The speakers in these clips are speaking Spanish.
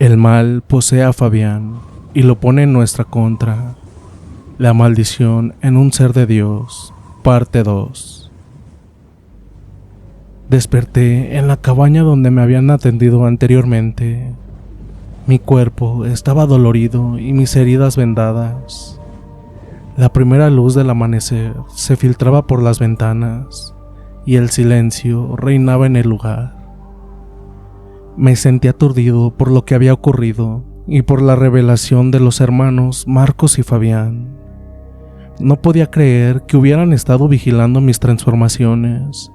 El mal posee a Fabián y lo pone en nuestra contra. La maldición en un ser de Dios, parte 2. Desperté en la cabaña donde me habían atendido anteriormente. Mi cuerpo estaba dolorido y mis heridas vendadas. La primera luz del amanecer se filtraba por las ventanas y el silencio reinaba en el lugar. Me sentí aturdido por lo que había ocurrido y por la revelación de los hermanos Marcos y Fabián. No podía creer que hubieran estado vigilando mis transformaciones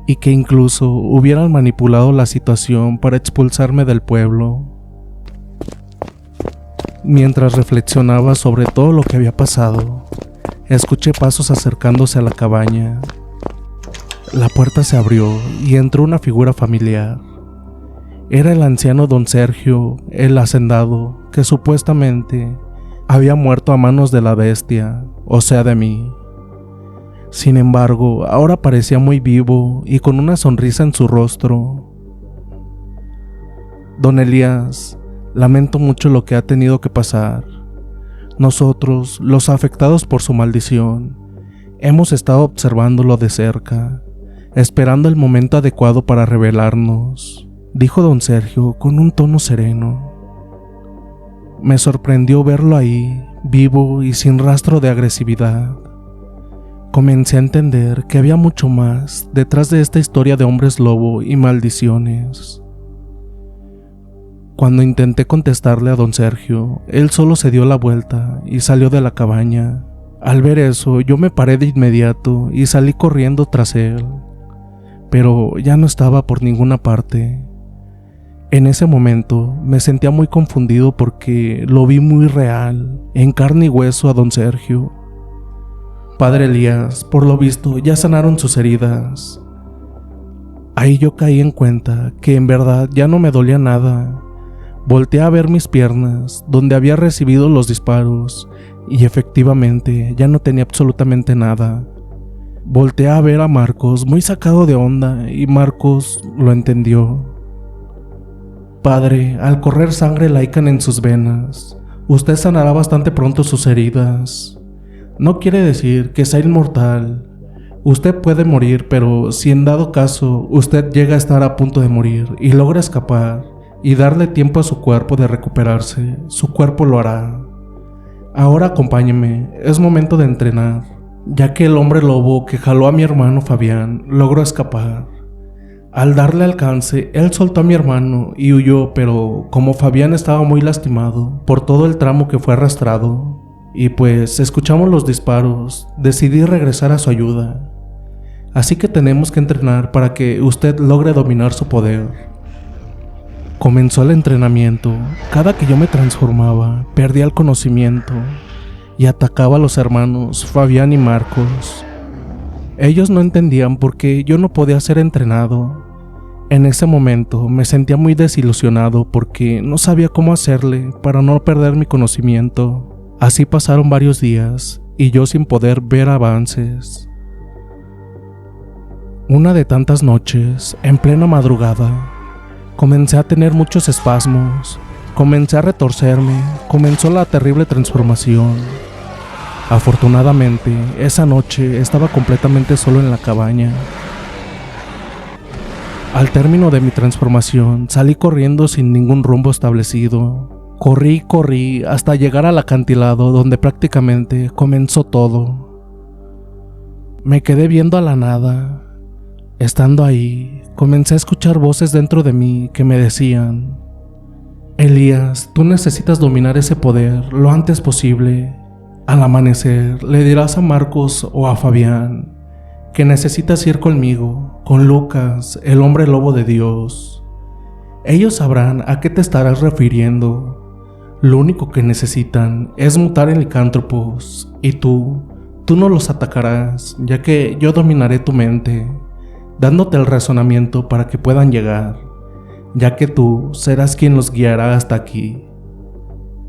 y que incluso hubieran manipulado la situación para expulsarme del pueblo. Mientras reflexionaba sobre todo lo que había pasado, escuché pasos acercándose a la cabaña. La puerta se abrió y entró una figura familiar. Era el anciano don Sergio, el hacendado, que supuestamente había muerto a manos de la bestia, o sea de mí. Sin embargo, ahora parecía muy vivo y con una sonrisa en su rostro. Don Elías, lamento mucho lo que ha tenido que pasar. Nosotros, los afectados por su maldición, hemos estado observándolo de cerca, esperando el momento adecuado para revelarnos, dijo don Sergio con un tono sereno. Me sorprendió verlo ahí, vivo y sin rastro de agresividad. Comencé a entender que había mucho más detrás de esta historia de hombres lobo y maldiciones. Cuando intenté contestarle a don Sergio, él solo se dio la vuelta y salió de la cabaña. Al ver eso, yo me paré de inmediato y salí corriendo tras él, pero ya no estaba por ninguna parte. En ese momento me sentía muy confundido porque lo vi muy real, en carne y hueso a don Sergio. Padre Elías, por lo visto ya sanaron sus heridas. Ahí yo caí en cuenta que en verdad ya no me dolía nada. Volteé a ver mis piernas, donde había recibido los disparos, y efectivamente ya no tenía absolutamente nada. Volteé a ver a Marcos muy sacado de onda y Marcos lo entendió. Padre, al correr sangre laican en sus venas, usted sanará bastante pronto sus heridas. No quiere decir que sea inmortal. Usted puede morir, pero si en dado caso usted llega a estar a punto de morir y logra escapar y darle tiempo a su cuerpo de recuperarse, su cuerpo lo hará. Ahora acompáñeme, es momento de entrenar, ya que el hombre lobo que jaló a mi hermano Fabián logró escapar. Al darle alcance, él soltó a mi hermano y huyó, pero como Fabián estaba muy lastimado por todo el tramo que fue arrastrado, y pues escuchamos los disparos, decidí regresar a su ayuda. Así que tenemos que entrenar para que usted logre dominar su poder. Comenzó el entrenamiento. Cada que yo me transformaba, perdía el conocimiento y atacaba a los hermanos Fabián y Marcos. Ellos no entendían por qué yo no podía ser entrenado. En ese momento me sentía muy desilusionado porque no sabía cómo hacerle para no perder mi conocimiento. Así pasaron varios días y yo sin poder ver avances. Una de tantas noches, en plena madrugada, comencé a tener muchos espasmos, comencé a retorcerme, comenzó la terrible transformación. Afortunadamente, esa noche estaba completamente solo en la cabaña. Al término de mi transformación, salí corriendo sin ningún rumbo establecido. Corrí hasta llegar al acantilado donde prácticamente comenzó todo. Me quedé viendo a la nada. Estando ahí, comencé a escuchar voces dentro de mí que me decían: Elías, tú necesitas dominar ese poder lo antes posible. Al amanecer le dirás a Marcos o a Fabián que necesitas ir conmigo, con Lucas, el hombre lobo de Dios. Ellos sabrán a qué te estarás refiriendo. Lo único que necesitan es mutar en licántropos, y tú no los atacarás, ya que yo dominaré tu mente, dándote el razonamiento para que puedan llegar, ya que tú serás quien los guiará hasta aquí.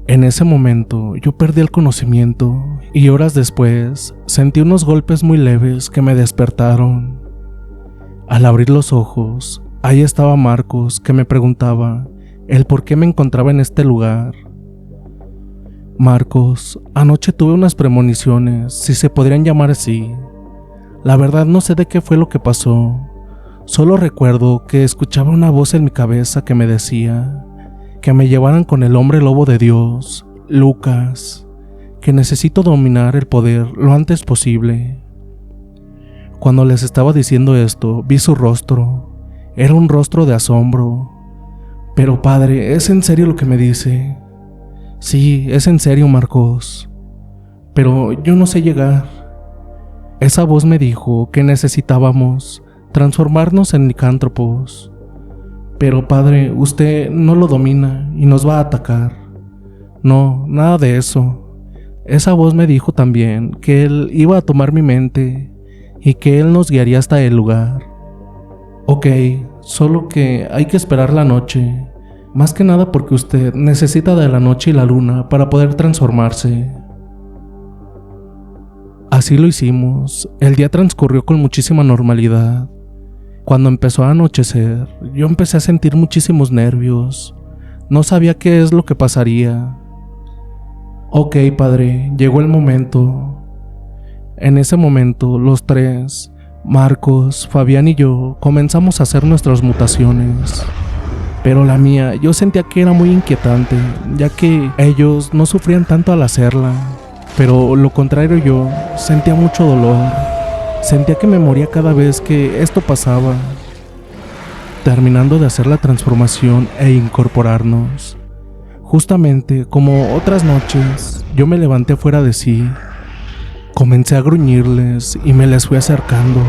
En ese momento yo perdí el conocimiento y horas después sentí unos golpes muy leves que me despertaron. Al abrir los ojos, ahí estaba Marcos, que me preguntaba el por qué me encontraba en este lugar. Marcos, anoche tuve unas premoniciones, si se podrían llamar así. La verdad no sé de qué fue lo que pasó. Solo recuerdo que escuchaba una voz en mi cabeza que me decía que me llevaran con el hombre lobo de Dios, Lucas, que necesito dominar el poder lo antes posible. Cuando les estaba diciendo esto, vi su rostro. Era un rostro de asombro. Pero padre, ¿es en serio lo que me dice? Sí, es en serio, Marcos. Pero yo no sé llegar. Esa voz me dijo que necesitábamos transformarnos en licántropos. Pero padre, usted no lo domina y nos va a atacar. No, nada de eso. Esa voz me dijo también que él iba a tomar mi mente y que él nos guiaría hasta el lugar. Ok, solo que hay que esperar la noche. Más que nada porque usted necesita de la noche y la luna para poder transformarse. Así lo hicimos. El día transcurrió con muchísima normalidad. Cuando empezó a anochecer, yo empecé a sentir muchísimos nervios. No sabía qué es lo que pasaría. Ok, padre, llegó el momento. En ese momento, los tres, Marcos, Fabián y yo, comenzamos a hacer nuestras mutaciones. Pero la mía, yo sentía que era muy inquietante, ya que ellos no sufrían tanto al hacerla. Pero lo contrario, yo sentía mucho dolor. Sentía que me moría cada vez que esto pasaba. Terminando de hacer la transformación e incorporarnos, justamente como otras noches, yo me levanté fuera de sí. Comencé a gruñirles y me les fui acercando.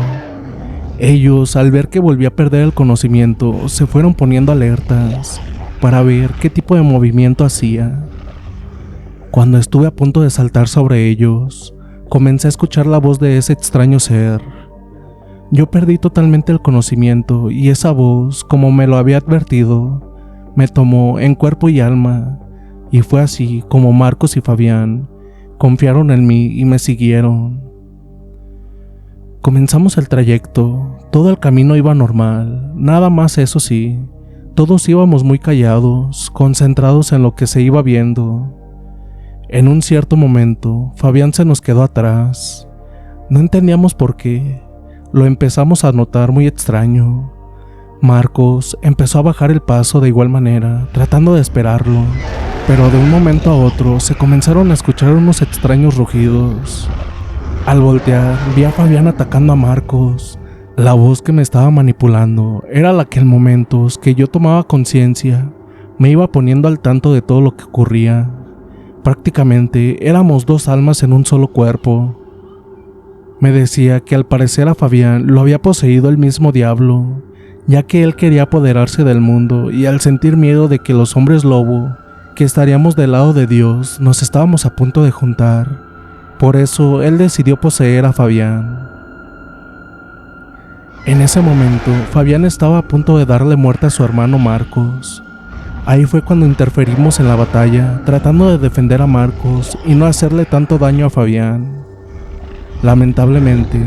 Ellos, al ver que volví a perder el conocimiento, se fueron poniendo alertas para ver qué tipo de movimiento hacía. Cuando estuve a punto de saltar sobre ellos, comencé a escuchar la voz de ese extraño ser. Yo perdí totalmente el conocimiento y esa voz, como me lo había advertido, me tomó en cuerpo y alma, y fue así como Marcos y Fabián confiaron en mí y me siguieron. Comenzamos el trayecto, todo el camino iba normal, nada más eso sí, todos íbamos muy callados, concentrados en lo que se iba viendo. En un cierto momento, Fabián se nos quedó atrás. No entendíamos por qué. Lo empezamos a notar muy extraño. Marcos empezó a bajar el paso de igual manera, tratando de esperarlo. Pero de un momento a otro se comenzaron a escuchar unos extraños rugidos. Al voltear, vi a Fabián atacando a Marcos. La voz que me estaba manipulando era la que en momentos que yo tomaba conciencia, me iba poniendo al tanto de todo lo que ocurría. Prácticamente éramos dos almas en un solo cuerpo. Me decía que al parecer a Fabián lo había poseído el mismo diablo, ya que él quería apoderarse del mundo y al sentir miedo de que los hombres lobo, que estaríamos del lado de Dios, nos estábamos a punto de juntar. Por eso él decidió poseer a Fabián. En ese momento, Fabián estaba a punto de darle muerte a su hermano Marcos. Ahí fue cuando interferimos en la batalla, tratando de defender a Marcos y no hacerle tanto daño a Fabián. Lamentablemente,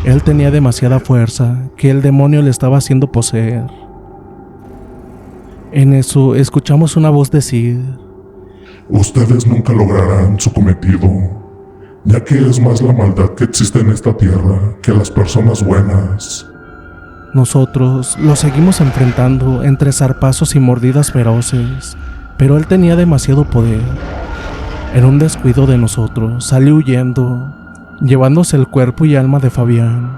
él tenía demasiada fuerza que el demonio le estaba haciendo poseer. En eso, escuchamos una voz decir: ustedes nunca lograrán su cometido, ya que es más la maldad que existe en esta tierra que las personas buenas. Nosotros lo seguimos enfrentando entre zarpazos y mordidas feroces, pero él tenía demasiado poder. En un descuido de nosotros, salió huyendo, llevándose el cuerpo y alma de Fabián.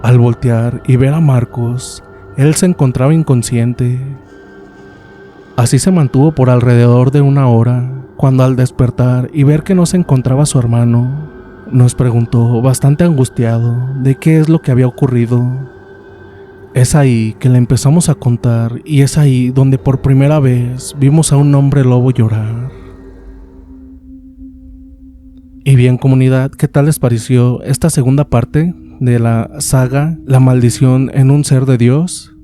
Al voltear y ver a Marcos, él se encontraba inconsciente. Así se mantuvo por alrededor de 1 hora, cuando al despertar y ver que no se encontraba su hermano, nos preguntó bastante angustiado de qué es lo que había ocurrido. Es ahí que le empezamos a contar y es ahí donde por primera vez vimos a un hombre lobo llorar. Y bien, comunidad, ¿qué tal les pareció esta segunda parte de la saga La maldición en un ser de Dios?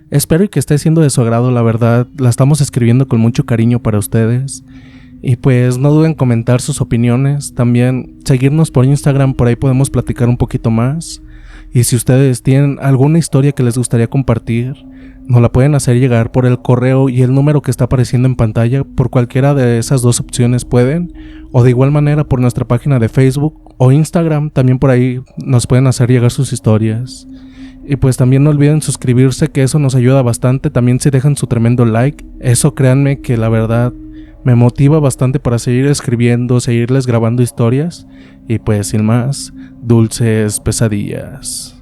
Espero que esté siendo de su agrado, la verdad, la estamos escribiendo con mucho cariño para ustedes. Y pues no duden en comentar sus opiniones, también seguirnos por Instagram, por ahí podemos platicar un poquito más. Y si ustedes tienen alguna historia que les gustaría compartir, nos la pueden hacer llegar por el correo y el número que está apareciendo en pantalla. Por cualquiera de esas dos opciones pueden, o de igual manera por nuestra página de Facebook o Instagram, también por ahí nos pueden hacer llegar sus historias. Y pues también no olviden suscribirse, que eso nos ayuda bastante. También si dejan su tremendo like, eso créanme que la verdad me motiva bastante para seguir escribiendo, seguirles grabando historias. Y pues sin más, dulces pesadillas.